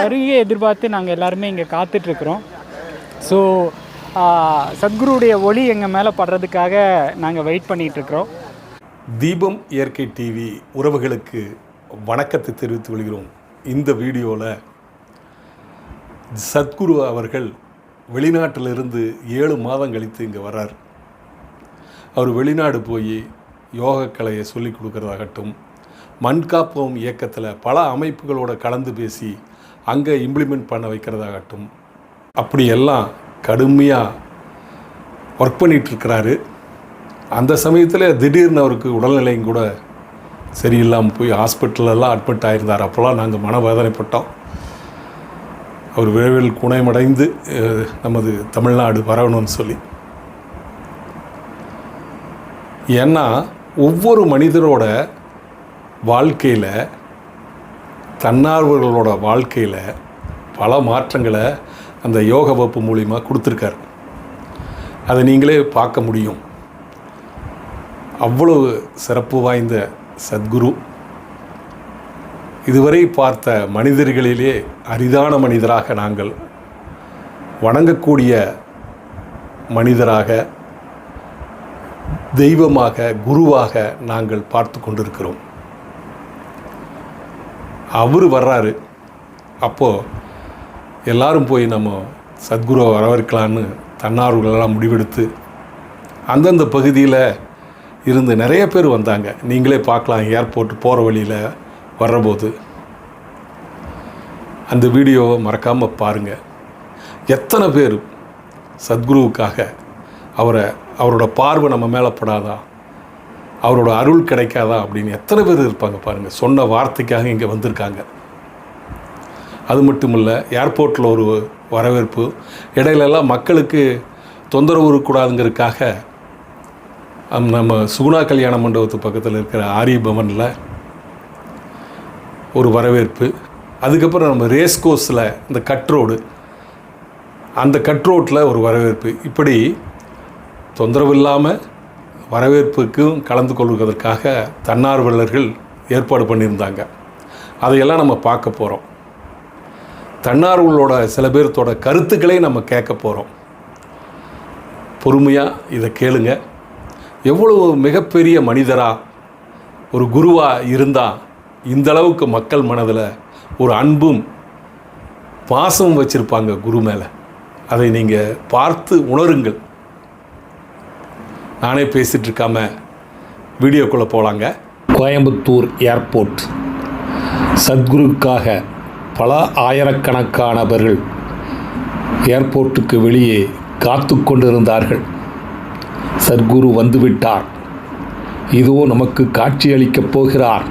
வருகையை எதிர்பார்த்து நாங்கள் எல்லாருமே இங்கே காத்துட்ருக்குறோம். ஸோ சத்குருவுடைய ஒளி எங்கள் மேலே படுறதுக்காக நாங்கள் வெயிட் பண்ணிகிட்ருக்குறோம். தீபம் இயற்கை டிவி உறவுகளுக்கு வணக்கத்தை தெரிவித்துக் கொள்கிறோம். இந்த வீடியோவில் சத்குரு அவர்கள் வெளிநாட்டிலிருந்து 7 மாதம் கழித்து இங்கே வர்றார். அவர் வெளிநாடு போய் யோகக்கலையை சொல்லிக் கொடுக்குறதாகட்டும், மண்காப்போம் இயக்கத்தில் பல அமைப்புகளோடு கலந்து பேசி அங்கே இம்ப்ளிமெண்ட் பண்ண வைக்கிறதாகட்டும், அப்படியெல்லாம் கடுமையாக ஒர்க் பண்ணிகிட்ருக்கிறாரு. அந்த சமயத்தில் திடீர்னு அவருக்கு உடல்நிலையும் கூட சரியில்லாமல் போய் ஹாஸ்பிட்டலெல்லாம் அட்மிட் ஆகியிருந்தார். அப்போல்லாம் நாங்கள் மனவேதனைப்பட்டோம். அவர் விரைவில் குணமடைந்து நமது தமிழ்நாடு வரணும்னு சொல்லி. ஏன்னா ஒவ்வொரு மனிதரோட வாழ்க்கையில், தன்னார்வர்களோட வாழ்க்கையில் பல மாற்றங்களை அந்த யோக வகுப்பு மூலிமா கொடுத்துருக்கார். அதை நீங்களே பார்க்க முடியும். அவ்வளவு சிறப்பு வாய்ந்த சத்குரு இதுவரை பார்த்த மனிதர்களிலே அரிதான மனிதராக, நாங்கள் வணங்கக்கூடிய மனிதராக, தெய்வமாக, குருவாக நாங்கள் பார்த்து கொண்டிருக்கிறோம். அவர் வர்றாரு. அப்போது எல்லாரும் போய் நம்ம சத்குருவை வரவேற்கலான்னு தன்னார்வலெல்லாம் முடிவெடுத்து அந்தந்த பகுதியில் இருந்து நிறைய பேர் வந்தாங்க. நீங்களே பார்க்கலாம், ஏர்போர்ட் போகிற வழியில் வர்றபோது அந்த வீடியோவை மறக்காமல் பாருங்கள். எத்தனை பேர் சத்குருவுக்காக அவரோட பார்வை நம்ம மேலே படாதா, அவரோட அருள் கிடைக்காதா அப்படின்னு எத்தனை பேர் இருப்பாங்க பாருங்கள். சொன்ன வார்த்தைக்காக இங்கே வந்திருக்காங்க. அது மட்டும் இல்லை, ஏர்போர்ட்டில் ஒரு வரவேற்பு, இடையிலெல்லாம் மக்களுக்கு தொந்தரவு இருக்கக்கூடாதுங்கிறதுக்காக நம்ம சுகுணா கல்யாண மண்டபத்து பக்கத்தில் இருக்கிற ஆரிய பவனில் ஒரு வரவேற்பு. அதுக்கப்புறம் நம்ம ரேஸ் கோர்ஸில் இந்த கட்ரோடு, அந்த கட்ரோட்டில் ஒரு வரவேற்பு. இப்படி தொந்தரவு இல்லாமல் வரவேற்புக்கும் கலந்து கொள்வதற்காக தன்னார்வலர்கள் ஏற்பாடு பண்ணியிருந்தாங்க. அதையெல்லாம் நம்ம பார்க்க போகிறோம். தன்னார்வலோட சில பேர்த்தோட கருத்துக்களை நம்ம கேட்க போகிறோம். பொறுமையாக இதை கேளுங்க. எவ்வளவு மிகப்பெரிய மனிதராக, ஒரு குருவாக இருந்தால் இந்தளவுக்கு மக்கள் மனதில் ஒரு அன்பும் பாசமும் வச்சுருப்பாங்க குரு மேலே. அதை நீங்கள் பார்த்து உணருங்கள். நானே பேசிகிட்டு இருக்காம வீடியோக்குள்ளே போகலாங்க. கோயம்புத்தூர் ஏர்போர்ட். சத்குருவுக்காக பல ஆயிரக்கணக்கானவர்கள் ஏர்போர்ட்டுக்கு வெளியே காத்து கொண்டிருந்தார்கள். சத்குரு வந்துவிட்டார். இதோ நமக்கு காட்சியளிக்கப் போகிறார்.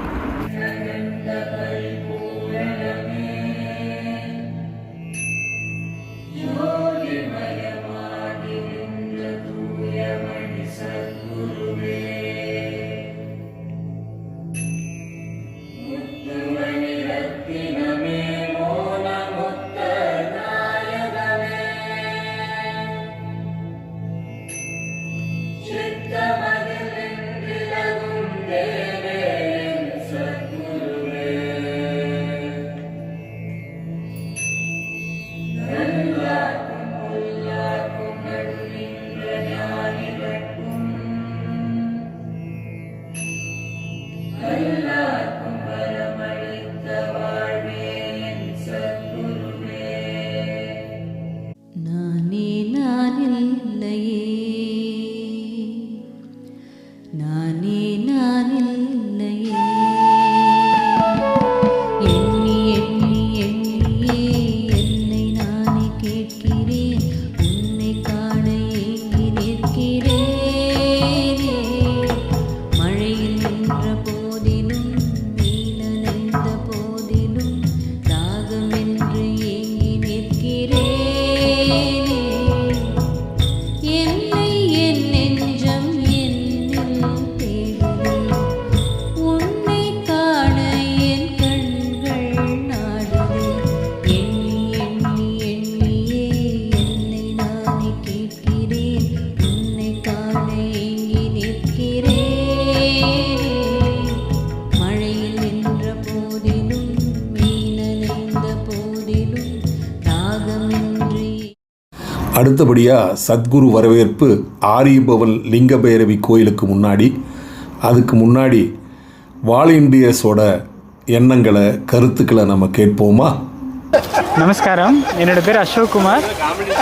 அடுத்தபடியாக சத்குரு வரவேற்பு ஆரியபவல் லிங்க பைரவி கோயிலுக்கு முன்னாடி, அதுக்கு முன்னாடி வாலண்டியர்ஸோட எண்ணங்களை கருத்துக்களை நம்ம கேட்போமா? நமஸ்காரம், என்னோடய பேர் அசோக் குமார்.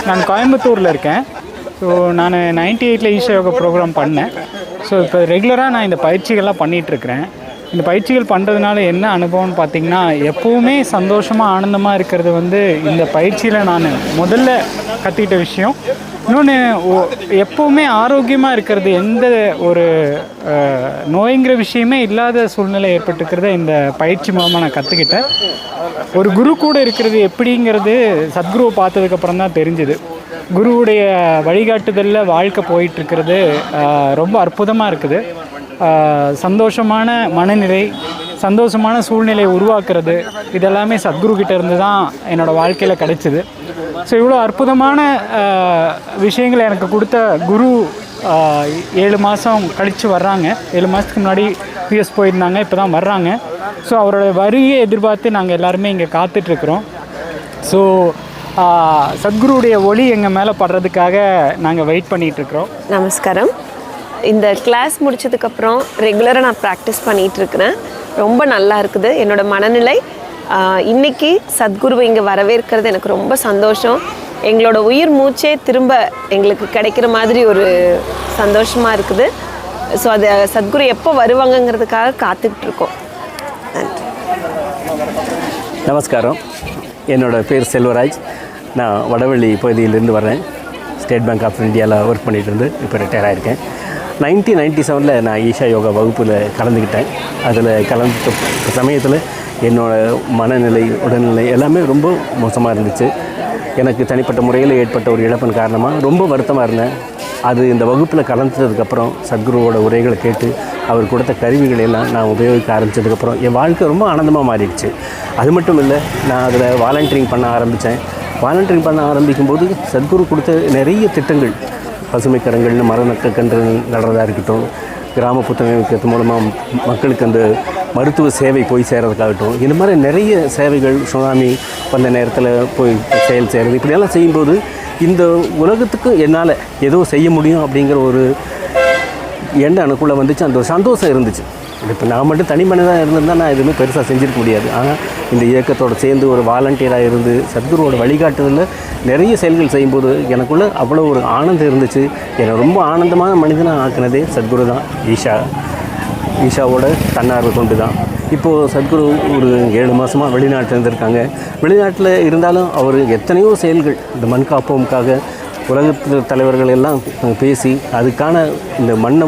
நான் கோயம்புத்தூரில் இருக்கேன். ஸோ நான் 98ல் ஈஷா யோகா ப்ரோக்ராம் பண்ணேன். ஸோ இப்போ ரெகுலராக நான் இந்த பயிற்சிகள்லாம் பண்ணிகிட்ருக்கிறேன். இந்த பயிற்சிகள் பண்ணுறதுனால என்ன அனுபவம்னு பார்த்திங்கன்னா, எப்போவுமே சந்தோஷமாக ஆனந்தமாக இருக்கிறது இந்த பயிற்சியில் நான் முதல்ல கற்றுக்கிட்ட விஷயம். இன்னொன்று, எப்போவுமே ஆரோக்கியமாக இருக்கிறது, எந்த ஒரு நோய்ங்கிற விஷயமே இல்லாத சூழ்நிலை ஏற்பட்டுக்கிறத இந்த பயிற்சி மூலமாக நான் கற்றுக்கிட்டேன். ஒரு குரு கூட இருக்கிறது எப்படிங்கிறது சத்குருவை பார்த்ததுக்கப்புறம் தான் தெரிஞ்சுது. குருவுடைய வழிகாட்டுதலில் வாழ்க்கை போயிட்டுருக்கிறது ரொம்ப அற்புதமாக இருக்குது. சந்தோஷமான மனநிலை, சந்தோஷமான சூழ்நிலையை உருவாக்குறது, இதெல்லாமே சத்குரு கிட்ட இருந்து தான் என்னோடய வாழ்க்கையில் கிடைச்சிது. ஸோ இவ்வளோ அற்புதமான விஷயங்களை எனக்கு கொடுத்த குரு 7 மாதம் கழித்து வர்றாங்க. 7 மாதத்துக்கு முன்னாடி யூஎஸ் போயிருந்தாங்க, இப்போ தான் வர்றாங்க. ஸோ அவரோட வருகையை எதிர்பார்த்து நாங்கள் எல்லாருமே இங்கே காத்துட்ருக்குறோம். ஸோ சத்குருவுடைய ஒளி எங்கள் மேலே படுறதுக்காக நாங்கள் வெயிட் பண்ணிகிட்ருக்குறோம். நமஸ்காரம். இந்த கிளாஸ் முடிச்சதுக்கப்புறம் ரெகுலராக நான் ப்ராக்டிஸ் பண்ணிகிட்ருக்கிறேன். ரொம்ப நல்லா இருக்குது என்னோடய மனநிலை. இன்றைக்கி சத்குருவை இங்கே வரவேற்கிறது எனக்கு ரொம்ப சந்தோஷம். எங்களோட உயிர் மூச்சே திரும்ப எங்களுக்கு கிடைக்கிற மாதிரி ஒரு சந்தோஷமாக இருக்குது. ஸோ அது சத்குரு எப்போ வருவாங்கங்கிறதுக்காக காத்துட்ருக்கோம். நன்றி. நமஸ்காரம், என்னோடய பேர் செல்வராஜ். நான் வடவள்ளி பகுதியிலேருந்து வரேன். ஸ்டேட் பேங்க் ஆஃப் இந்தியாவில் ஒர்க் பண்ணிகிட்டு இருந்து இப்போ ரிட்டையர் ஆகியிருக்கேன். 1997 நான் ஈஷா யோகா வகுப்பில் கலந்துக்கிட்டேன். அதில் கலந்துட்ட சமயத்தில் என்னோடய மனநிலை, உடல்நிலை எல்லாமே ரொம்ப மோசமாக இருந்துச்சு. எனக்கு தனிப்பட்ட முறையில் ஏற்பட்ட ஒரு இழப்பின் காரணமாக ரொம்ப வருத்தமாக இருந்தேன். அது இந்த வகுப்பில் கலந்துட்டதுக்கப்புறம் சத்குருவோட உரைகளை கேட்டு அவர் கொடுத்த கருவிகளை எல்லாம் நான் உபயோகிக்க ஆரம்பித்ததுக்கப்புறம் என் வாழ்க்கை ரொம்ப ஆனந்தமாக மாறிடுச்சு. அது மட்டும் இல்லை, நான் அதில் வாலண்டியரிங் பண்ண ஆரம்பித்தேன். வாலண்டியரிங் பண்ண ஆரம்பிக்கும்போது சத்குரு கொடுத்த நிறைய திட்டங்கள், பசுமைக்கரங்கள்னு மரநக்கன்று நடுறதா இருக்கட்டும், கிராம புத்தகம் வைக்கிறது மூலமாக மக்களுக்கு அந்த மருத்துவ சேவை போய் சேர்றதுக்காகட்டும், இந்த மாதிரி நிறைய சேவைகள், சுனாமி வந்த நேரத்தில் போய் செயல் செய்கிறது, இப்படியெல்லாம் செய்யும்போது இந்த உலகத்துக்கு என்னால் ஏதோ செய்ய முடியும் அப்படிங்கிற ஒரு எண்ணம் எனக்குள்ளே வந்துச்சு. அந்த ஒரு சந்தோஷம் இருந்துச்சு. இப்போ நான் மட்டும் தனி மனிதனாக இருந்திருந்தால் நான் எதுவுமே பெருசாக செஞ்சுருக்க முடியாது. ஆனால் இந்த இயக்கத்தோடு சேர்ந்து ஒரு வாலண்டியராக இருந்து சத்குருவோட வழிகாட்டுதலில் நிறைய செயல்கள் செய்யும்போது எனக்குள்ளே அவ்வளோ ஒரு ஆனந்தம் இருந்துச்சு. என்னை ரொம்ப ஆனந்தமான மனிதனாக ஆக்குனதே சத்குரு தான். ஈஷாவோட தன்னார்வ தொண்டு தான். இப்போது சத்குரு ஒரு 7 மாதமாக வெளிநாட்டில் இருந்திருக்காங்க. வெளிநாட்டில் இருந்தாலும் அவர் எத்தனையோ செயல்கள் இந்த மண் காப்போமுக்காக உலகத்து தலைவர்கள் எல்லாம் பேசி அதுக்கான இந்த மண்ணை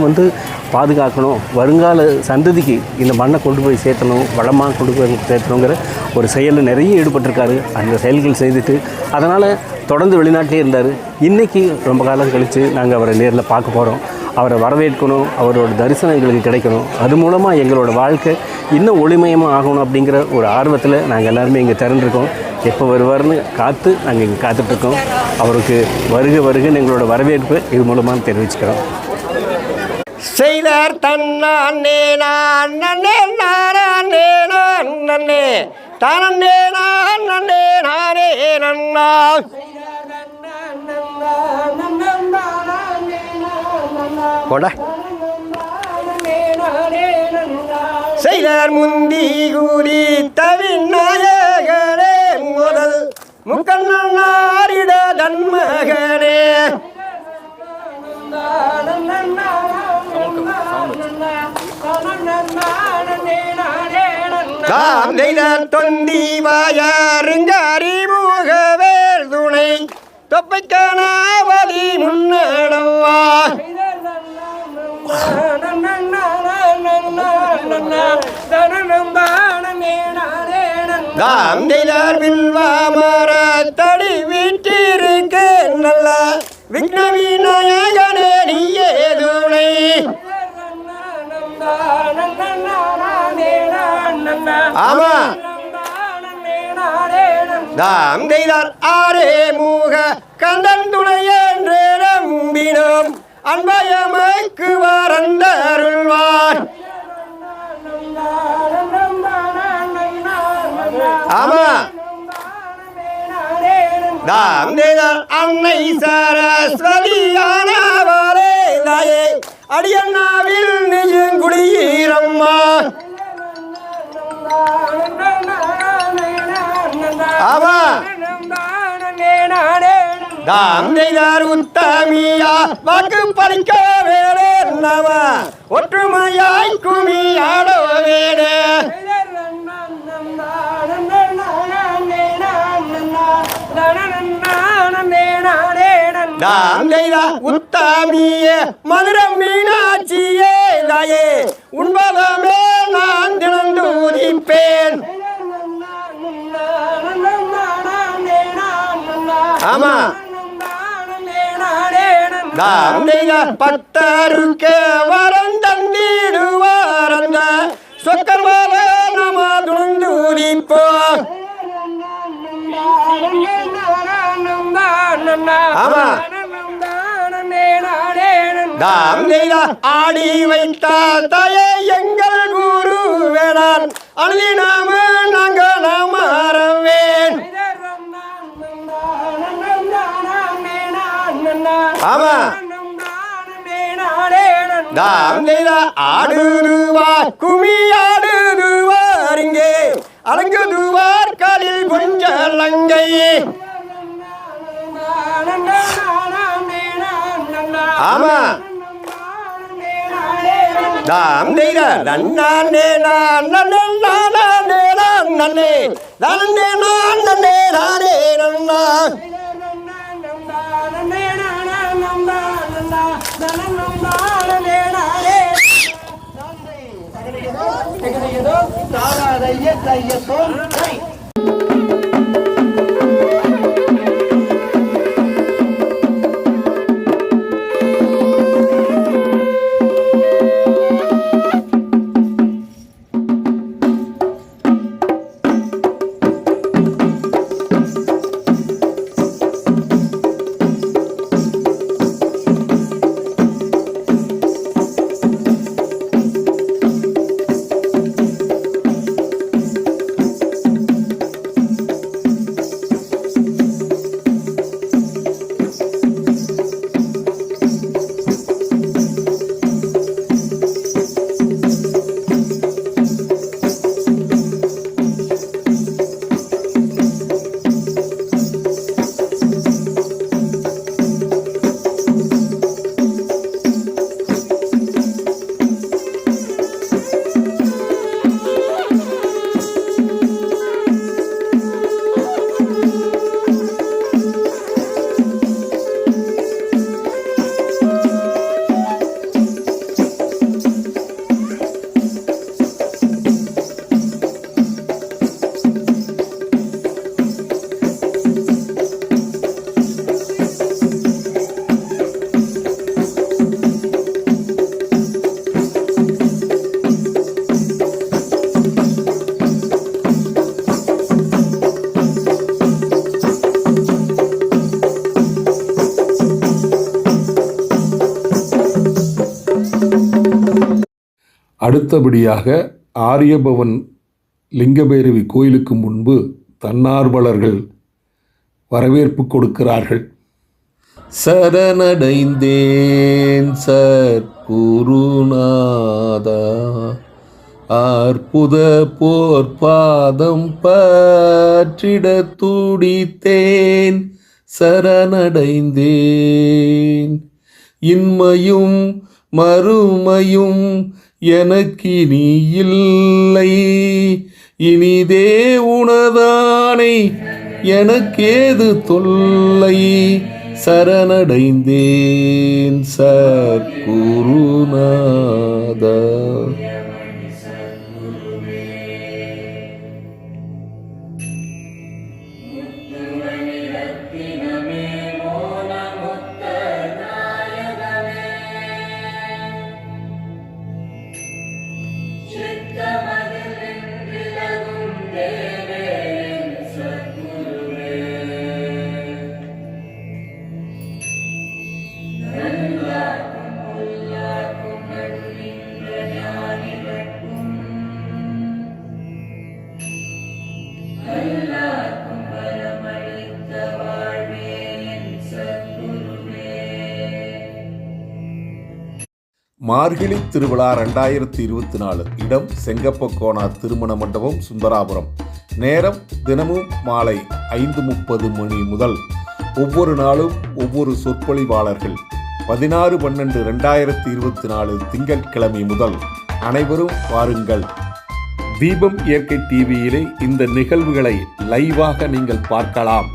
பாதுகாக்கணும், வருங்கால சந்ததிக்கு இந்த மண்ணை கொண்டு போய் சேர்த்தணும், வளமாக கொண்டு போய் சேர்த்தணுங்கிற ஒரு செயலில் நிறைய ஈடுபட்டிருக்காரு. அந்த செயல்கள் செய்துட்டு அதனால் தொடர்ந்து வெளிநாட்டிலே இருந்தார். இன்றைக்கி ரொம்ப காலம் கழித்து நாங்கள் அவரை நேரில் பார்க்க போகிறோம். அவரை வரவேற்கணும், அவரோட தரிசனம் எங்களுக்கு கிடைக்கணும். அது மூலமாக எங்களோட வாழ்க்கை இன்னும் ஒளிமயமாக ஆகணும் அப்படிங்கிற ஒரு ஆர்வத்தில் நாங்கள் எல்லாருமே இங்கே திறந்துருக்கோம். எப்போ வருவார்னு காத்து நாங்கள் இங்கே காத்துட்ருக்கோம். அவருக்கு வருகன்னு எங்களோட வரவேற்பு இது மூலமாக தெரிவிச்சுக்கிறோம். செய்தார் தன்னே நானே நானே நன்னே தனே நானே நானே நன்னா போட செய்தார் முந்தி கூறி தவிநாயகரே முதல் முக்கண்ணாரிட தன்மகனே தொந்தி வாயாருங்காரி முகவேல் துணை தொப்பைக்கானாவதி முன்னடவா வில்வாமர தடி வீட்டிருக்க நல்ல விக்ன விநாயகனே நீயே துணை ஆமா தாம் தெய்தார் ஆரே மூக கந்தன் துணை என்று நம்பினோம் அன்பயமைக்கு வரந்தருள்வார் ஆமா தாம் தேதார் அன்னை சரஸ்வதியானவரே தாயே அடியண்ணாவில் நெய்யும் குடியீரம்மா ஆமா தாம் தேதார் உத்தமியா வாக்கு பறிக்க வேடே நாம ஒற்றுமையாய் குமியாட வேடே தாம் தேதா உத்தமிய மதுர மீனாட்சியே தாயே உண்பதமே நான் தினந்து உதிப்பேன் ஆமா தாம் தேதா பக்தருக்கு வரம் தந்திடுவார் அந்த சொக்கர்வால நாம துணிந்து உதிப்போம் ஆமா தாம் தேதா ஆடி வைத்த தாயே எங்கள் குரு வேணான் அழுதி நாம நாங்க நாம அறவேன் ஆமா தாம் தேதா ஆடுதுவா குமி ஆடுதுவார் இங்கே அலங்குதுவார் காலில் கொஞ்சலங்கை ஆமா தாம் தேதா நன்னே நன்னே நன்னே நன்னே நன்னே நன்னா அடுத்தபடியாக ஆரியபவன் லிங்கபைரவி கோயிலுக்கு முன்பு தன்னார்வலர்கள் வரவேற்பு கொடுக்கிறார்கள். சரணடைந்தேன் சற்குருநாதா, அற்புத போர்பாதம் பற்றிட துடித்தேன் சரணடைந்தேன். இன்மையும் மறுமையும் எனக்கினி இல்லை, இனிதே உனதானை எனக்கேது தொல்லை. சரணடைந்தேன் சற்குருநாதா. மார்கழி திருவிழா 2024. இடம் செங்கப்பக்கோணா திருமண மண்டபம், சுந்தராபுரம். நேரம் தினமும் மாலை 5:30 மணி முதல். ஒவ்வொரு நாளும் ஒவ்வொரு சொற்பொழிவாளர்கள். 16/12/2024 திங்கட்கிழமை முதல். அனைவரும் வாருங்கள். தீபம் இயற்கை டிவியிலே இந்த நிகழ்வுகளை லைவாக நீங்கள் பார்க்கலாம்.